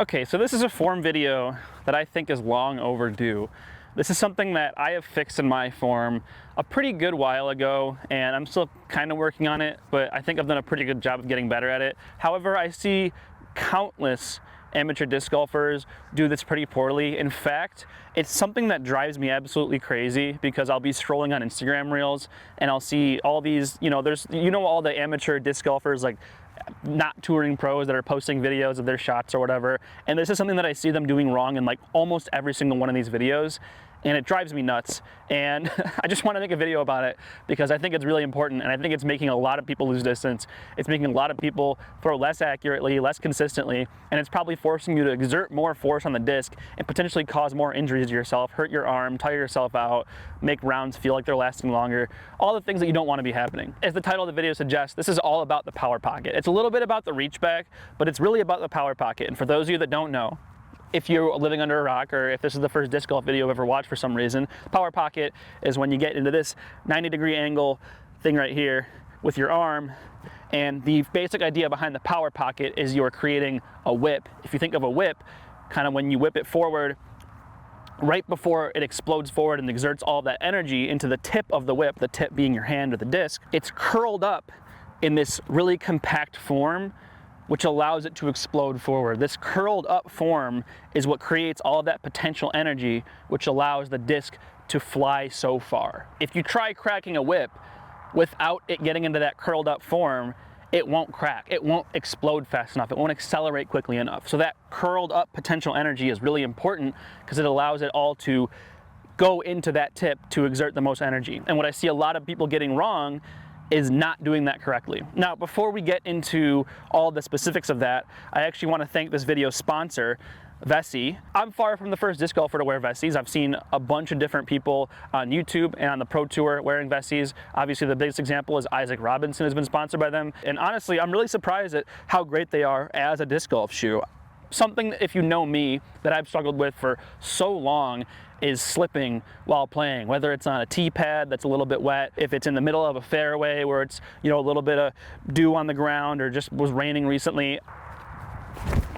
Okay, so this is a form video that I think is long overdue. This is something that I have fixed in my form a pretty good while ago, and I'm still kind of working on it, but I think I've done a pretty good job of getting better at it. However, I see countless amateur disc golfers do this pretty poorly. In fact, it's something that drives me absolutely crazy because I'll be scrolling on Instagram Reels and I'll see all these, all the amateur disc golfers, like not touring pros, that are posting videos of their shots or whatever, and this is something that I see them doing wrong in like almost every single one of these videos, and it drives me nuts. And I just want to make a video about it because I think it's really important, and I think it's making a lot of people lose distance. It's making a lot of people throw less accurately, less consistently, and it's probably forcing you to exert more force on the disc and potentially cause more injuries to yourself, hurt your arm, tire yourself out, make rounds feel like they're lasting longer, all the things that you don't want to be happening. As the title of the video suggests, this is all about the power pocket. It's a little bit about the reach back, but it's really about the power pocket. And for those of you that don't know, if you're living under a rock, or if this is the first disc golf video you've ever watched for some reason, power pocket is when you get into this 90-degree angle thing right here with your arm. And the basic idea behind the power pocket is you're creating a whip. If you think of a whip, kind of when you whip it forward, right before it explodes forward and exerts all of that energy into the tip of the whip, the tip being your hand or the disc, it's curled up in this really compact form, which allows it to explode forward. This curled up form is what creates all of that potential energy, which allows the disc to fly so far. If you try cracking a whip without it getting into that curled up form, it won't crack. It won't explode fast enough. It won't accelerate quickly enough. So that curled up potential energy is really important because it allows it all to go into that tip to exert the most energy. And what I see a lot of people getting wrong is not doing that correctly. Now, before we get into all the specifics of that, I actually want to thank this video's sponsor, Vessi. I'm far from the first disc golfer to wear Vessis. I've seen a bunch of different people on YouTube and on the Pro Tour wearing Vessis. Obviously, the biggest example is Isaac Robinson has been sponsored by them. And honestly, I'm really surprised at how great they are as a disc golf shoe. Something, if you know me, that I've struggled with for so long is slipping while playing, whether it's on a tee pad that's a little bit wet, if it's in the middle of a fairway where it's, a little bit of dew on the ground, or just was raining recently.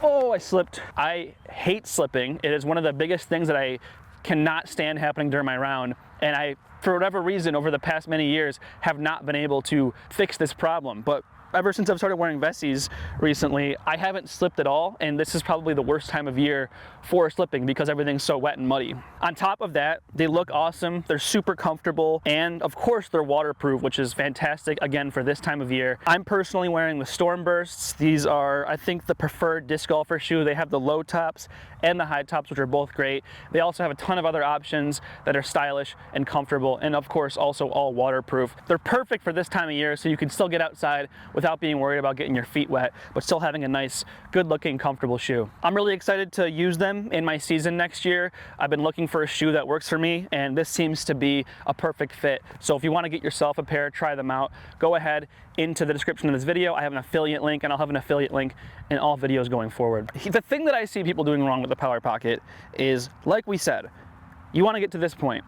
Oh, I slipped. I hate slipping. It is one of the biggest things that I cannot stand happening during my round, and I, for whatever reason, over the past many years, have not been able to fix this problem. But ever since I've started wearing Vessis recently, I haven't slipped at all, and this is probably the worst time of year for slipping because everything's so wet and muddy. On top of that, they look awesome, they're super comfortable, and of course they're waterproof, which is fantastic, again, for this time of year. I'm personally wearing the Storm Bursts. These are, I think, the preferred disc golfer shoe. They have the low tops and the high tops, which are both great. They also have a ton of other options that are stylish and comfortable, and of course also all waterproof. They're perfect for this time of year, so you can still get outside without being worried about getting your feet wet, but still having a nice, good-looking, comfortable shoe. I'm really excited to use them in my season next year. I've been looking for a shoe that works for me, and this seems to be a perfect fit. So if you want to get yourself a pair, try them out, go ahead into the description of this video. I have an affiliate link, and I'll have an affiliate link in all videos going forward. The thing that I see people doing wrong with the power pocket is, like we said, you want to get to this point.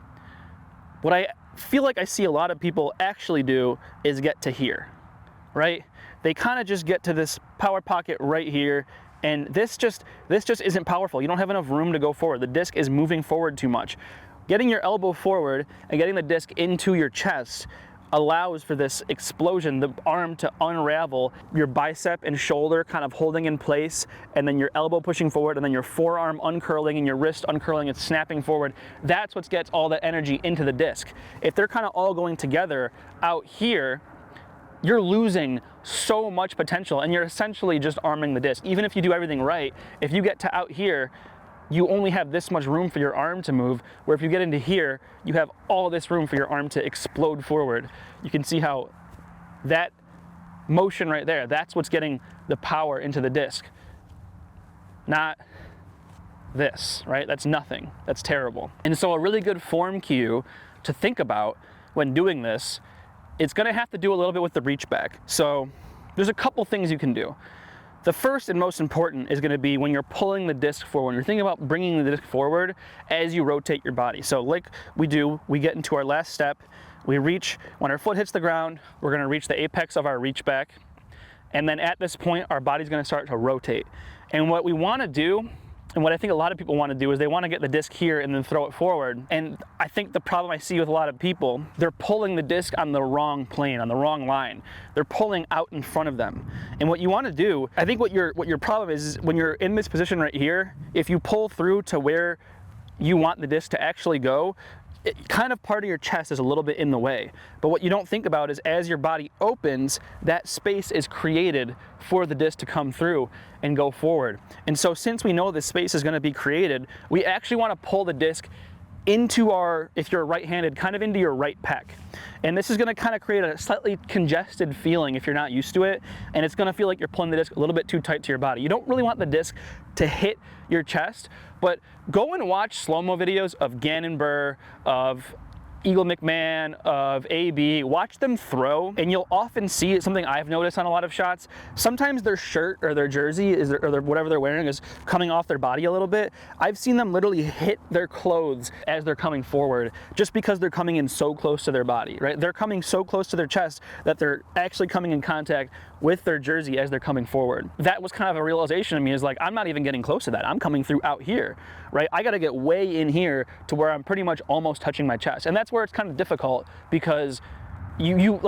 What I feel like I see a lot of people actually do is get to here, right? They kind of just get to this power pocket right here, and this just isn't powerful. You don't have enough room to go forward. The disc is moving forward too much. Getting your elbow forward and getting the disc into your chest allows for this explosion, the arm to unravel, your bicep and shoulder kind of holding in place, and then your elbow pushing forward, and then your forearm uncurling and your wrist uncurling and snapping forward. That's what gets all that energy into the disc. If they're kind of all going together out here, you're losing so much potential, and you're essentially just arming the disc. Even if you do everything right, if you get to out here, you only have this much room for your arm to move, where if you get into here, you have all this room for your arm to explode forward. You can see how that motion right there, that's what's getting the power into the disc. Not this, right? That's nothing. That's terrible. And so a really good form cue to think about when doing this, it's gonna have to do a little bit with the reach back. So there's a couple things you can do. The first and most important is going to be when you're pulling the disc forward. When you're thinking about bringing the disc forward as you rotate your body. So like we do, we get into our last step, we reach, when our foot hits the ground, we're going to reach the apex of our reach back, And then at this point, our body's gonna start to rotate. And what we wanna do, and what I think a lot of people want to do, is they want to get the disc here and then throw it forward. And I think the problem I see with a lot of people, they're pulling the disc on the wrong plane, on the wrong line. They're pulling out in front of them. And what you want to do, I think what your problem is when you're in this position right here, if you pull through to where you want the disc to actually go, kind of part of your chest is a little bit in the way. But what you don't think about is as your body opens, that space is created for the disc to come through and go forward. And so since we know this space is going to be created, we actually want to pull the disc into our, if you're right-handed, kind of into your right pec. And this is going to kind of create a slightly congested feeling if you're not used to it, and it's going to feel like you're pulling the disc a little bit too tight to your body. You don't really want the disc to hit your chest, but go and watch slow-mo videos of Gannon Buhr, of Eagle McMahon, of AB, watch them throw, and you'll often see it, something I've noticed on a lot of shots. Sometimes their shirt or their jersey or whatever they're wearing is coming off their body a little bit. I've seen them literally hit their clothes as they're coming forward just because they're coming in so close to their body, right? They're coming so close to their chest that they're actually coming in contact with their jersey as they're coming forward. That was kind of a realization to me, is like, I'm not even getting close to that. I'm coming through out here, right? I gotta get way in here to where I'm pretty much almost touching my chest. And that's where it's kind of difficult, because you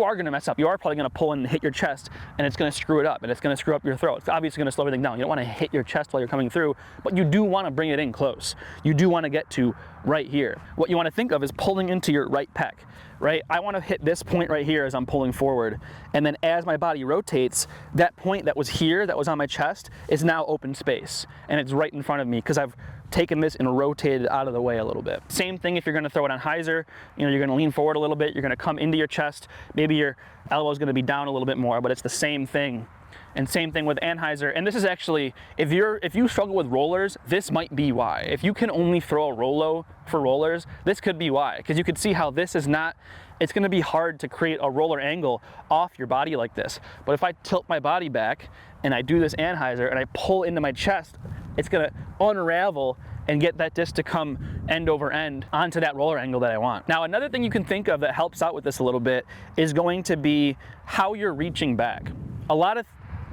are gonna mess up. You are probably gonna pull in and hit your chest, and it's gonna screw it up, and it's gonna screw up your throat. It's obviously gonna slow everything down. You don't wanna hit your chest while you're coming through, but you do wanna bring it in close. You do wanna get to right here. What you wanna think of is pulling into your right pec, right? I wanna hit this point right here as I'm pulling forward, and then as my body rotates, that point that was here, that was on my chest, is now open space, and it's right in front of me because I've taken this and rotated out of the way a little bit. Same thing if you're gonna throw it on hyzer. You know, you're gonna lean forward a little bit, you're gonna come into your chest, maybe your elbow is gonna be down a little bit more, but it's the same thing. And same thing with Anheuser. And this is actually, if you struggle with rollers, this might be why. If you can only throw a Rollo for rollers, this could be why. Because you can see how this is not, it's gonna be hard to create a roller angle off your body like this. But if I tilt my body back and I do this Anheuser and I pull into my chest, it's gonna unravel and get that disc to come end over end onto that roller angle that I want. Now, another thing you can think of that helps out with this a little bit is going to be how you're reaching back. A lot of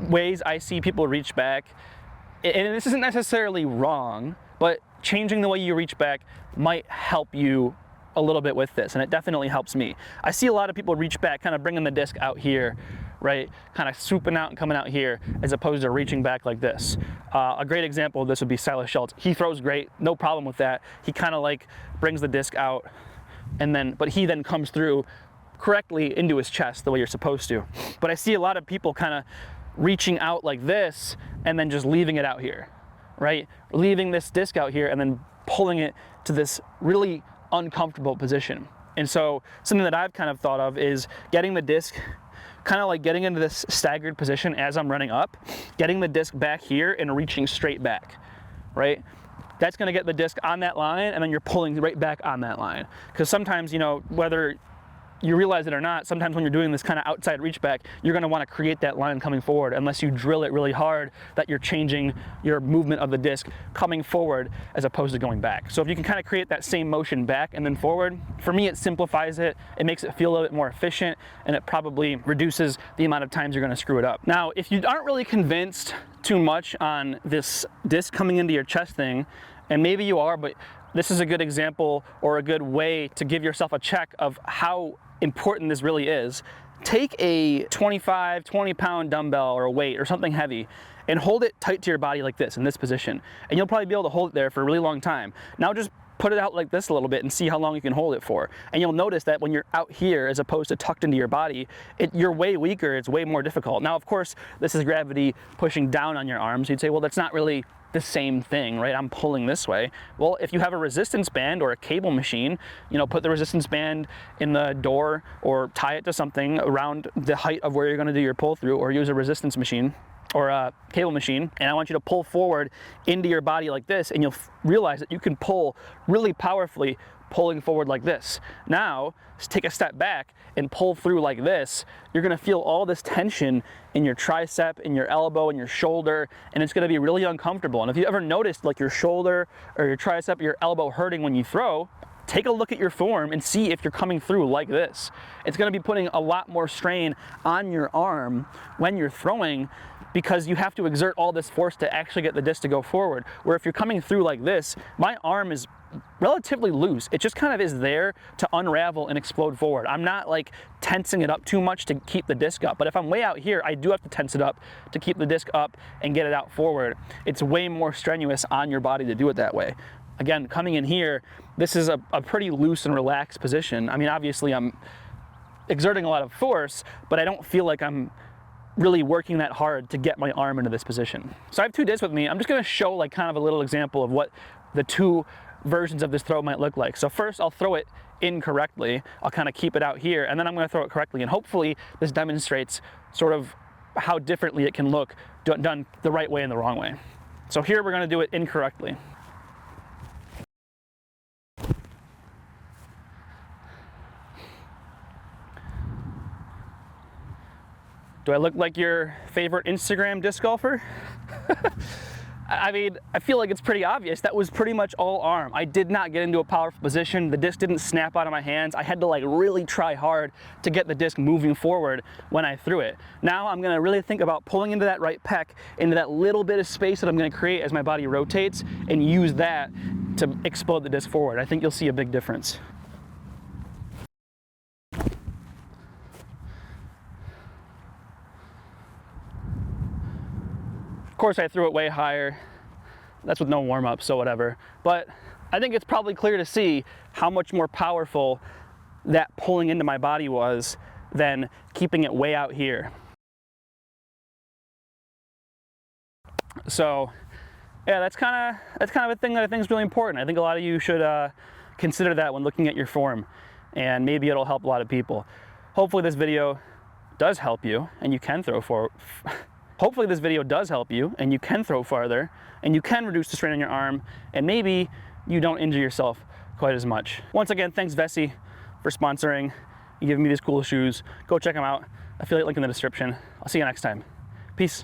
ways I see people reach back, and this isn't necessarily wrong, but changing the way you reach back might help you a little bit with this, and it definitely helps me. I see a lot of people reach back, kind of bringing the disc out here, right? Kind of swooping out and coming out here, as opposed to reaching back like this. A great example of this would be Silas Schultz. He throws great, no problem with that. He kind of like brings the disc out, but he then comes through correctly into his chest the way you're supposed to. But I see a lot of people kind of reaching out like this and then just leaving it out here, right? Leaving this disc out here and then pulling it to this really uncomfortable position. And so something that I've kind of thought of is getting the disc, kind of like getting into this staggered position as I'm running up, getting the disc back here and reaching straight back, right? That's gonna get the disc on that line, and then you're pulling right back on that line. Because sometimes, you know, whether you realize it or not, sometimes when you're doing this kind of outside reach back, you're gonna wanna create that line coming forward unless you drill it really hard that you're changing your movement of the disc coming forward as opposed to going back. So if you can kind of create that same motion back and then forward, for me it simplifies it, it makes it feel a little bit more efficient, and it probably reduces the amount of times you're gonna screw it up. Now, if you aren't really convinced too much on this disc coming into your chest thing, and maybe you are, but this is a good example or a good way to give yourself a check of how important this really is. Take a 20 pound dumbbell or a weight or something heavy and hold it tight to your body like this, in this position. And you'll probably be able to hold it there for a really long time. Now just put it out like this a little bit and see how long you can hold it for. And you'll notice that when you're out here as opposed to tucked into your body, you're way weaker, it's way more difficult. Now, of course, this is gravity pushing down on your arms. You'd say, well, that's not really the same thing, right? I'm pulling this way. Well, if you have a resistance band or a cable machine, you know, put the resistance band in the door or tie it to something around the height of where you're gonna do your pull through, or use a resistance machine or a cable machine, and I want you to pull forward into your body like this, and you'll realize that you can pull really powerfully pulling forward like this. Now, just take a step back and pull through like this. You're gonna feel all this tension in your tricep, in your elbow, in your shoulder, and it's gonna be really uncomfortable. And if you ever noticed like your shoulder or your tricep or your elbow hurting when you throw, take a look at your form and see if you're coming through like this. It's going to be putting a lot more strain on your arm when you're throwing, because you have to exert all this force to actually get the disc to go forward. Where if you're coming through like this, my arm is relatively loose. It just kind of is there to unravel and explode forward. I'm not like tensing it up too much to keep the disc up, but if I'm way out here, I do have to tense it up to keep the disc up and get it out forward. It's way more strenuous on your body to do it that way. Again, coming in here, this is a pretty loose and relaxed position. I mean, obviously I'm exerting a lot of force, but I don't feel like I'm really working that hard to get my arm into this position. So I have two discs with me. I'm just gonna show like kind of a little example of what the two versions of this throw might look like. So first I'll throw it incorrectly. I'll kind of keep it out here, and then I'm gonna throw it correctly. And hopefully this demonstrates sort of how differently it can look done the right way and the wrong way. So here we're gonna do it incorrectly. Do I look like your favorite Instagram disc golfer? I mean, I feel like it's pretty obvious. That was pretty much all arm. I did not get into a powerful position. The disc didn't snap out of my hands. I had to like really try hard to get the disc moving forward when I threw it. Now I'm gonna really think about pulling into that right pec, into that little bit of space that I'm gonna create as my body rotates, and use that to explode the disc forward. I think you'll see a big difference. Of course, I threw it way higher. That's with no warm-up, so whatever. But I think it's probably clear to see how much more powerful that pulling into my body was than keeping it way out here. So yeah, that's kind of a thing that I think is really important. I think a lot of you should consider that when looking at your form, and maybe it'll help a lot of people. Hopefully this video does help you and you can throw forward. Hopefully this video does help you and you can throw farther and you can reduce the strain on your arm, and maybe you don't injure yourself quite as much. Once again, thanks Vessi for sponsoring and giving me these cool shoes. Go check them out. Affiliate link in the description. I'll see you next time. Peace.